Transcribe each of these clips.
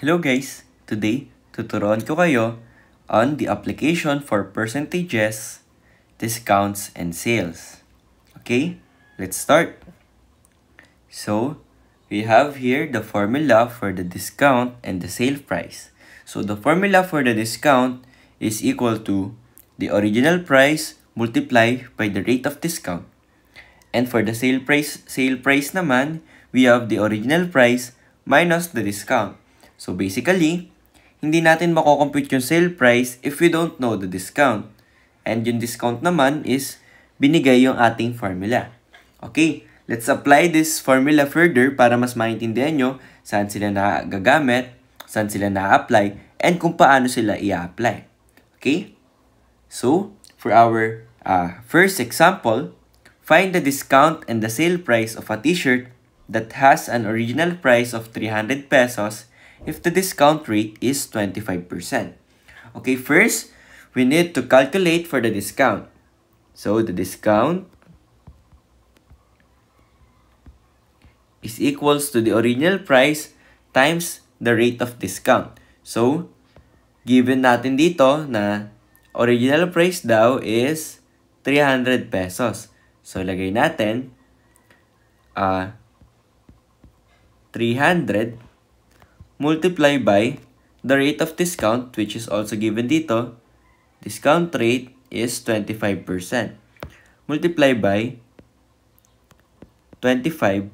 Hello guys! Today, tuturuan ko kayo on the application for percentages, discounts, and sales. Okay, let's start. So, we have here the formula for the discount and the sale price. So, the formula for the discount is equal to the original price multiplied by the rate of discount. And for the sale price naman, we have the original price minus the discount. So basically, hindi natin mako-compute yung sale price if we don't know the discount. And yung discount naman is binigay yung ating formula. Okay, let's apply this formula further para mas maintindihan nyo saan sila nagagamit, saan sila na-apply, and kung paano sila i-apply. Okay, so for our first example, find the discount and the sale price of a t-shirt that has an original price of 300 pesos if the discount rate is 25%. Okay, first, we need to calculate for the discount. So, the discount is equals to the original price times the rate of discount. So, given natin dito na original price daw is 300 pesos. So, lagay natin 300 multiply by the rate of discount, which is also given dito. Discount rate is 25%. Multiply by 25%.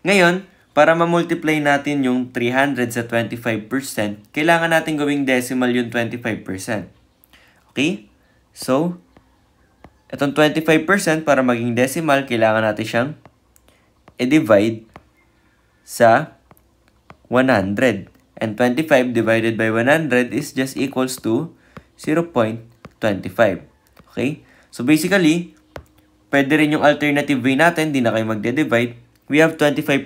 Ngayon, para ma-multiply natin yung 300 sa 25%, kailangan natin gawing decimal yung 25%. Okay? So, itong 25% para maging decimal, kailangan natin siyang i-divide sa 100. And 25 divided by 100 is just equals to 0.25. Okay? So basically, pwede rin yung alternative way natin, di na kayo magde-divide. We have 25%.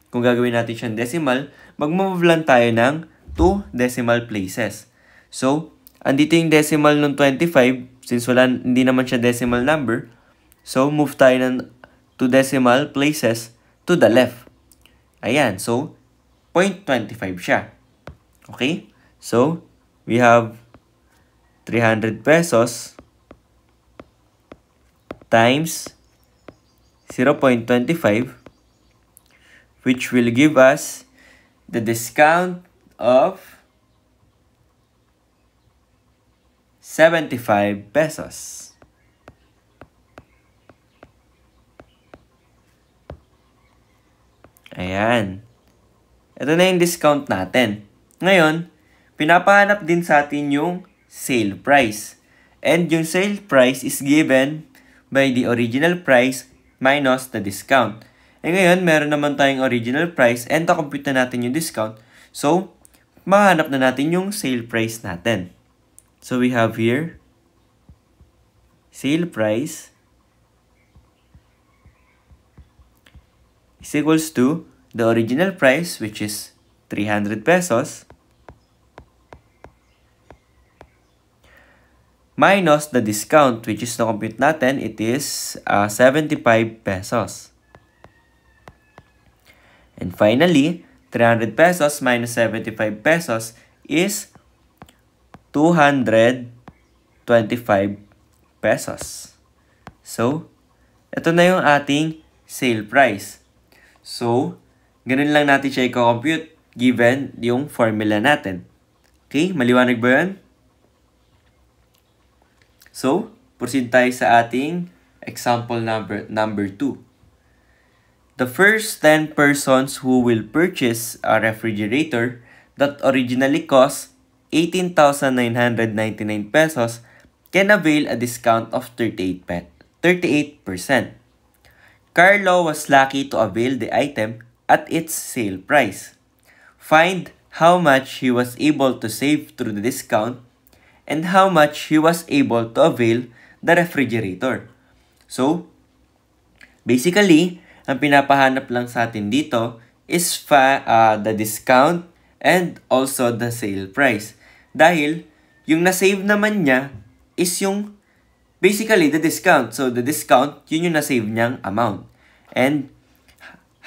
Kung gagawin natin siyang decimal, mag-move lang tayo ng 2 decimal places. So, andito yung decimal ng 25, since hindi naman siya decimal number. So, move tayo ng 2 decimal places to the left. Ayan, so 0.25 siya. Okay? So, we have 300 pesos times 0.25, which will give us the discount of 75 pesos. Ayan. Ito na yung discount natin. Ngayon, pinapahanap din sa atin yung sale price. And yung sale price is given by the original price minus the discount. E ngayon, meron naman tayong original price and na-compute na natin yung discount. So, mahanap na natin yung sale price natin. So, we have here sale price is equals to the original price, which is 300 pesos, minus the discount, which is na-compute natin, it is 75 pesos. And finally, 300 pesos minus 75 pesos is 225 pesos. So, ito na yung ating sale price. So, ganun lang natin siya i-compute given yung formula natin. Okay? Maliwanag ba yun? So, proceed tayo sa ating example number 2. The first 10 persons who will purchase a refrigerator that originally cost 18,999 pesos can avail a discount of 38%. Carlo was lucky to avail the item at its sale price. Find how much he was able to save through the discount and how much he was able to avail the refrigerator. So, basically, ang pinapahanap lang sa atin dito is the discount and also the sale price. Dahil, yung na-save naman niya is yung basically the discount. So, the discount, yun yung na-save niyang amount. And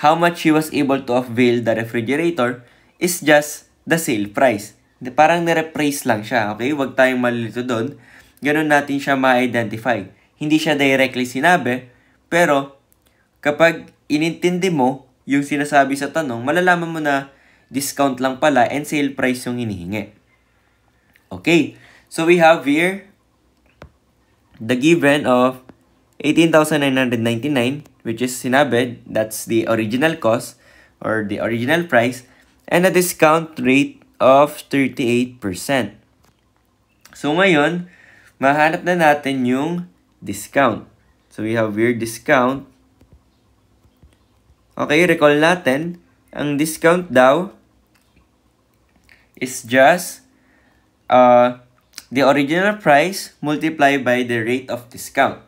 how much he was able to avail the refrigerator is just the sale price. Parang nire-praise lang siya, okay? Huwag tayong malilito doon. Ganun natin siya ma-identify. Hindi siya directly sinabi, pero kapag inintindi mo yung sinasabi sa tanong, malalaman mo na discount lang pala and sale price yung hinihingi. Okay, so we have here the given of 18,999, which is sinabi, that's the original cost or the original price, and a discount rate of 38%. So ngayon, mahanap na natin yung discount. So we have here discount. Okay, recall natin, ang discount daw is just the original price multiplied by the rate of discount.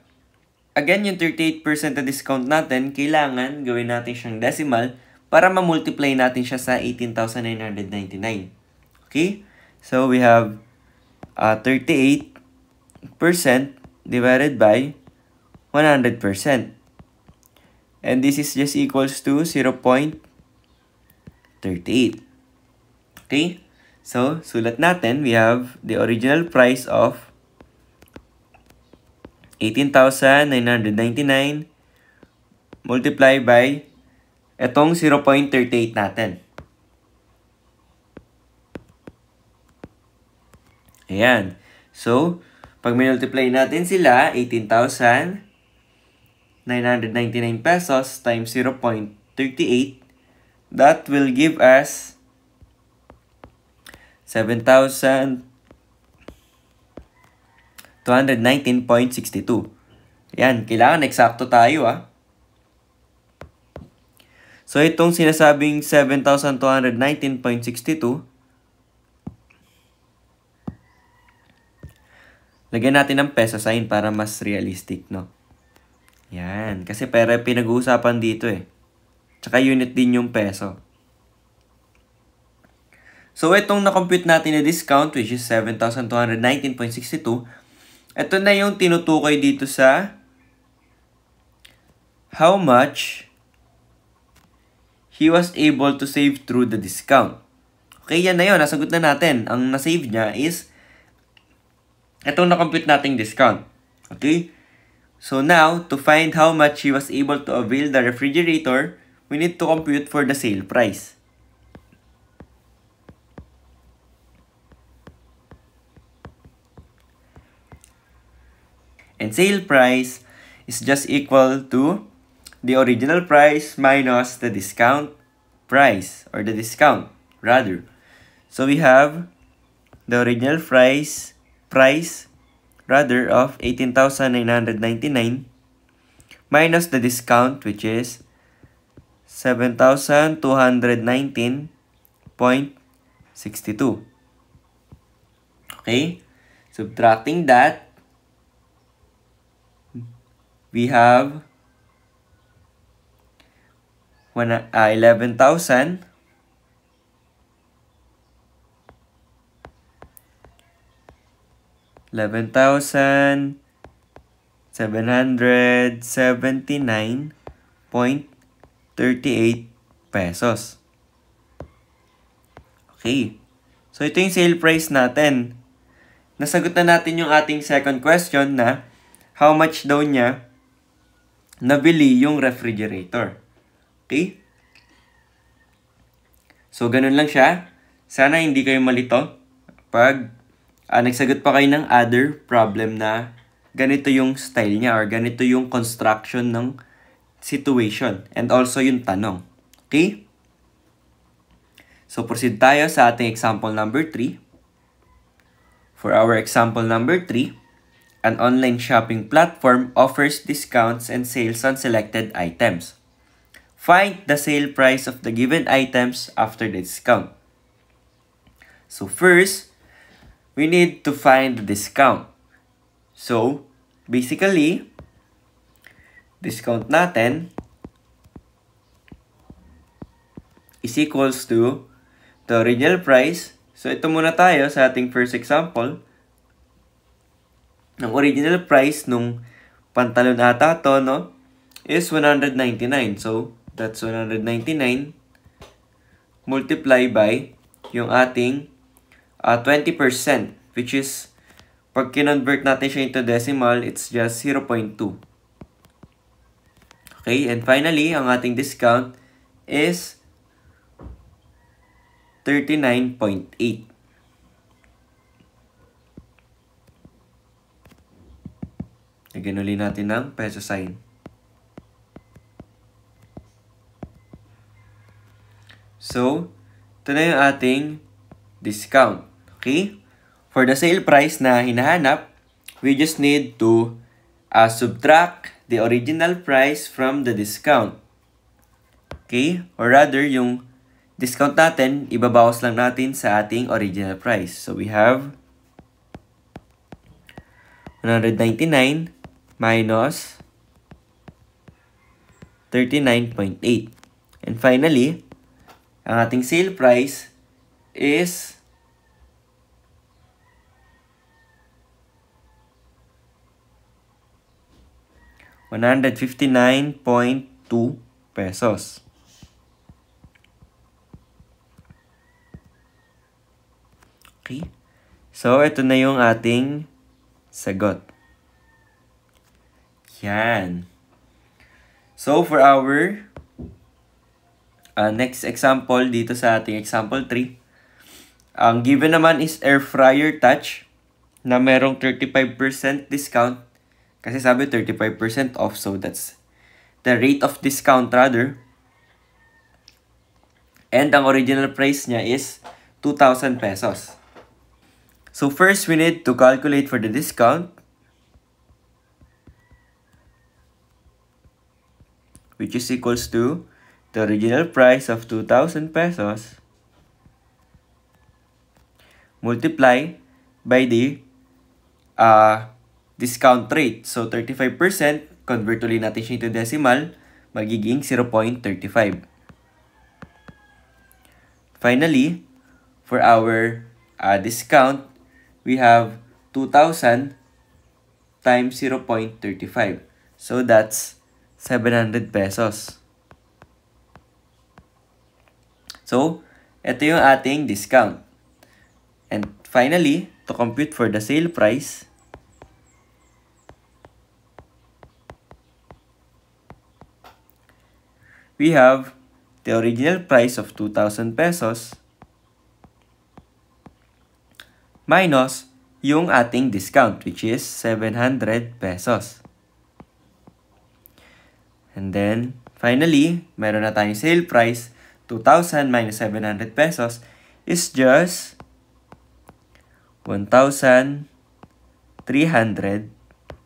Again, yung 38% na discount natin, kailangan gawin natin siyang decimal para ma-multiply natin siya sa 18,999. Okay? So, we have 38% divided by 100%. And this is just equals to 0.38. Okay? So, sulat natin, we have the original price of 18,999 multiplied by etong 0.38 natin. Ayan. So, pag multiply natin sila, 18,999 pesos times 0.38, that will give us 7,219.62. Ayan, kailangan eksakto tayo So, itong sinasabing 7,219.62, lagyan natin ng peso sign para mas realistic, no? Yan, kasi pera pinag-uusapan dito Tsaka unit din yung peso. So, itong na-compute natin na discount, which is 7,219.62, ito na yung tinutukoy dito sa how much he was able to save through the discount. Okay, yan na yun. Nasagot na natin. Ang nasave niya is itong na-compute nating discount. Okay? So now, to find how much he was able to avail the refrigerator, we need to compute for the sale price. And sale price is just equal to the original price minus the discount price, or the discount, rather. So we have the original price of 18,999 minus the discount, which is 7,219.62. Okay? Subtracting that, we have 11,717.92. pesos. Okay. So, ito yung sale price natin. Nasagot na natin yung ating second question na how much daw niya nabili yung refrigerator. Okay? So, ganun lang siya. Sana hindi kayo malito pag nagsagot pa kayo ng other problem na ganito yung style niya or ganito yung construction ng situation and also yung tanong. Okay? So, proceed tayo sa ating example number 3. For our example number 3, an online shopping platform offers discounts and sales on selected items. Find the sale price of the given items after the discount. So, first, we need to find the discount. So, basically, discount natin is equals to the original price. So, ito muna tayo sa ating first example. Ang original price nung pantalon ata to, no, is 199. So, that's 199 multiply by yung ating 20%, which is, pag kinonvert natin siya into decimal, it's just 0.2. Okay, and finally, ang ating discount is 39.8. Lagyan ulit natin ng peso sign. So, ito na yung ating discount. Okay? For the sale price na hinahanap, we just need to subtract the original price from the discount. Okay? Or rather, yung discount natin, ibabawas lang natin sa ating original price. So, we have 199 minus 39.8. And finally, ang ating sale price is 159.2 pesos. Okay? So, ito na yung ating sagot. Yan. So, for our next example dito sa ating example 3, ang given naman is air fryer touch na merong 35% discount. Kasi sabi 35% off, so that's the rate of discount rather. And ang original price niya is 2,000 pesos. So first, we need to calculate for the discount, which is equals to the original price of 2,000 pesos multiply by the discount rate. So 35%, convert ulit natin siya into decimal, magiging 0.35. Finally, for our discount, we have 2,000 times 0.35. So that's 700 pesos. So, ito yung ating discount. And finally, to compute for the sale price, we have the original price of 2,000 pesos minus yung ating discount, which is 700 pesos. And then, finally, meron na tayong sale price. 2,000 minus 700 pesos is just 1,300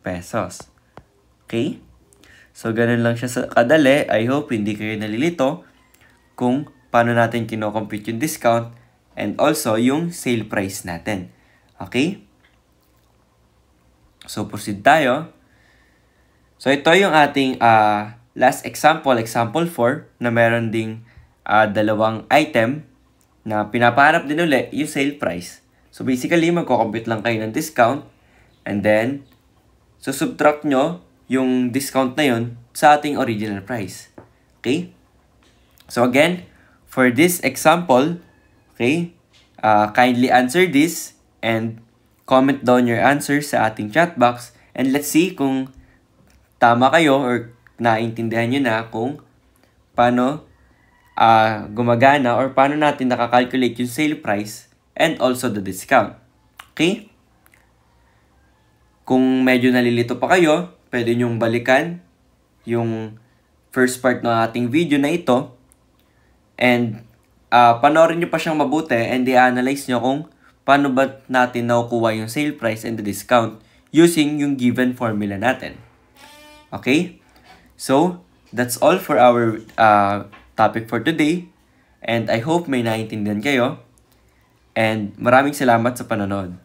pesos. Okay? So, ganun lang siya sa kadali. I hope hindi kayo nalilito kung paano natin kino-compute yung discount and also yung sale price natin. Okay? So, proceed tayo. So, ito yung ating last example, example 4, na meron ding dalawang item na pinapahanap din ulit yung sale price. So, basically, magko-compute lang kayo ng discount and then, subtract nyo yung discount na yun sa ating original price. Okay? So, again, for this example, okay, kindly answer this and comment down your answer sa ating chat box and let's see kung tama kayo or naintindihan nyo na kung paano gumagana or paano natin nakakalculate yung sale price and also the discount. Okay? Kung medyo nalilito pa kayo, pwede nyong balikan yung first part ng ating video na ito and panoorin nyo pa siyang mabuti and i-analyze nyo kung paano ba natin nakukuha yung sale price and the discount using yung given formula natin. Okay? So, that's all for our topic for today. And I hope may naintindihan kayo. And maraming salamat sa panonood.